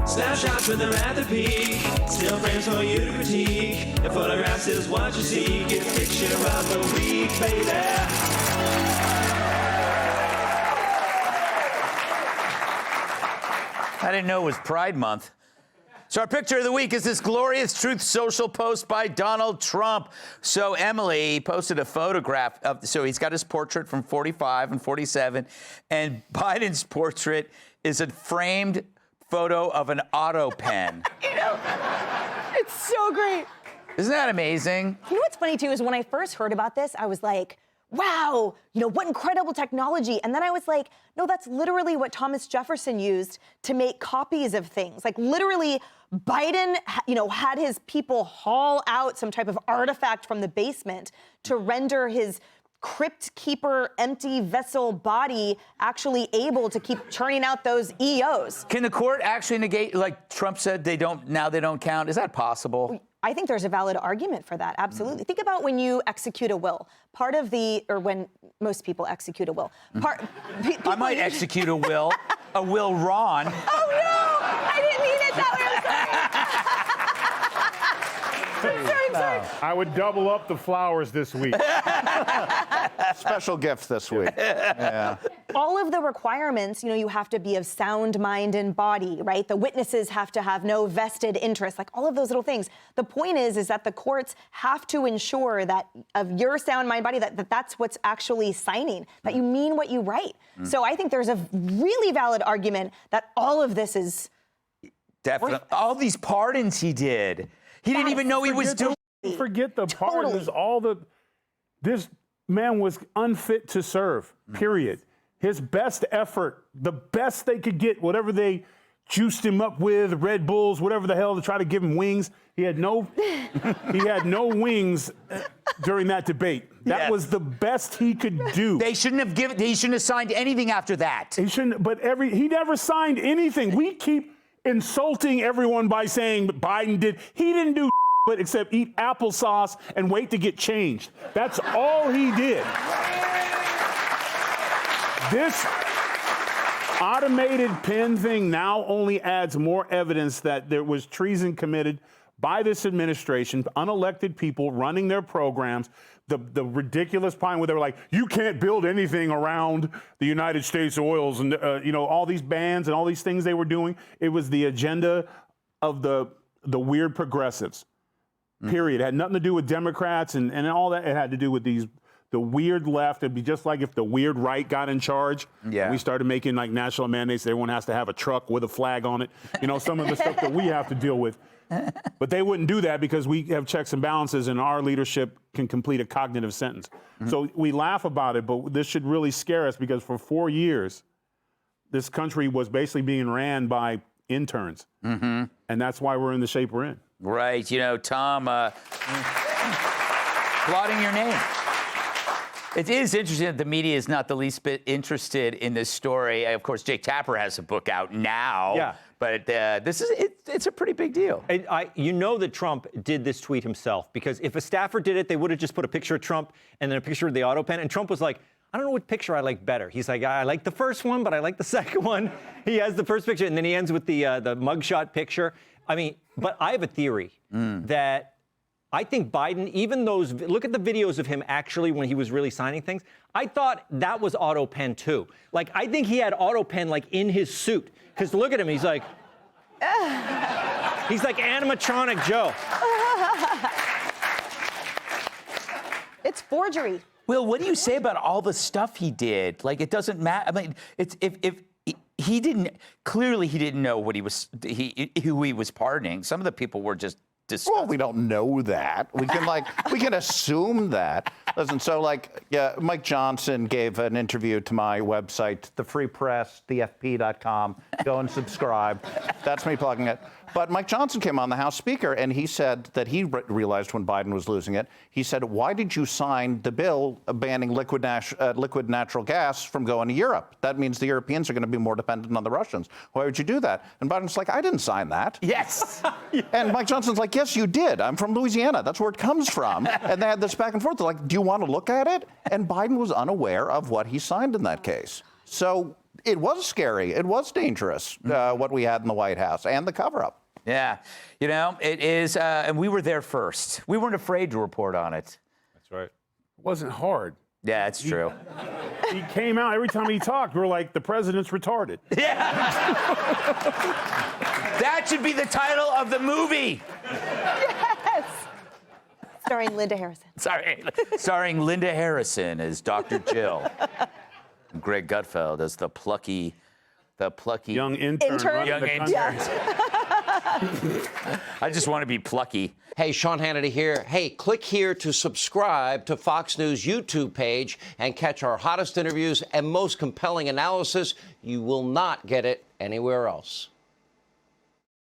Snapshots when they're at the peak, still frames for you to critique. If photographs is what you see, get a picture of the week, baby. I didn't know it was Pride Month. So our picture of the week is this glorious Truth Social post by Donald Trump. So Emily posted a photograph of, so he's got his portrait from 45 and 47, and Biden's portrait is a framed photo of an autopen. You know, it's so great. Isn't that amazing? You know what's funny, too, is when I first heard about this, I was like, wow, you know, what incredible technology. And then I was like, no, that's literally what Thomas Jefferson used to make copies of things. Like, literally, Biden, you know, had his people haul out some type of artifact from the basement to render his crypt keeper empty vessel body actually able to keep churning out those EOs. Can the court actually negate, like Trump said, they don't count? Is that possible? I think there's a valid argument for that, absolutely. Think about when you execute a will. Part of the, or when most people execute a will. I might execute a will Ron. Oh no, I didn't mean it that way, I'm sorry. I'm sorry. I would double up the flowers this week. Special gift this week. Yeah. All of the requirements, you know, you have to be of sound mind and body, right? The witnesses have to have no vested interest, like all of those little things. The point is that the courts have to ensure that of your sound mind body, that's what's actually signing, that you mean what you write. So I think there's a really valid argument that all of this is definitely all these pardons he did. He didn't even know he was doing. Forget the pardons. This man was unfit to serve, period. His best effort, the best they could get, whatever they juiced him up with, Red Bulls, whatever the hell, to try to give him wings. He had no wings during that debate. That was the best he could do. He shouldn't have signed anything after that. He shouldn't, but he never signed anything. We keep insulting everyone by saying Biden did. He didn't do but except eat applesauce and wait to get changed. That's all he did. This automated pen thing now only adds more evidence that there was treason committed by this administration, unelected people running their programs. The ridiculous point where they were like, you can't build anything around the United States oils and, you know, all these bans and all these things they were doing. It was the agenda of the weird progressives, period. It had nothing to do with Democrats and all that. It had to do with the weird left. It'd be just like if the weird right got in charge. Yeah. We started making like national mandates. Everyone has to have a truck with a flag on it. You know, some of the stuff that we have to deal with. But they wouldn't do that because we have checks and balances and our leadership can complete a cognitive sentence. So we laugh about it, but this should really scare us because for 4 years, this country was basically being ran by interns. And that's why we're in the shape we're in. Right. You know, Tom, blotting your name. It is interesting that the media is not the least bit interested in this story. Of course, Jake Tapper has a book out now. Yeah. But it's a pretty big deal. And you know that Trump did this tweet himself, because if a staffer did it, they would have just put a picture of Trump and then a picture of the autopen. And Trump was like, I don't know what picture I like better. He's like, I like the first one, but I like the second one. He has the first picture, and then he ends with the mugshot picture. I mean, but I have a theory that I think Biden, even those, look at the videos of him actually when he was really signing things. I thought that was autopen too. Like, I think he had autopen like in his suit. Because look at him, he's like animatronic Joe. It's forgery. Will, what do you say about all the stuff he did? Like, it doesn't matter. I mean, it's if he didn't, clearly he didn't know what who he was pardoning. Some of the people were just disgusting. Well, we don't know that. We can assume that. Listen, so Mike Johnson gave an interview to my website, the Free Press, thefp.com. Go and subscribe. That's me plugging it. But Mike Johnson came on the House Speaker, and he said that he realized when Biden was losing it. He said, why did you sign the bill banning liquid natural gas from going to Europe? That means the Europeans are going to be more dependent on the Russians. Why would you do that? And Biden's like, I didn't sign that. Yes. And Mike Johnson's like, yes, you did. I'm from Louisiana. That's where it comes from. And they had this back and forth. They're like, do you want to look at it? And Biden was unaware of what he signed in that case. So it was scary. It was dangerous, what we had in the White House and the cover-up. Yeah, you know, it is, and we were there first. We weren't afraid to report on it. That's right. It wasn't hard. Yeah, it's true. He came out every time he talked. We're like, the president's retarded. That should be the title of the movie. Yes. Starring Linda Harrison. Starring Linda Harrison as Dr. Jill. And Greg Gutfeld as the plucky Young intern. running young the intern. country. I just want to be plucky. Hey, Sean Hannity here. Hey, click here to subscribe to Fox News YouTube page and catch our hottest interviews and most compelling analysis. You will not get it anywhere else.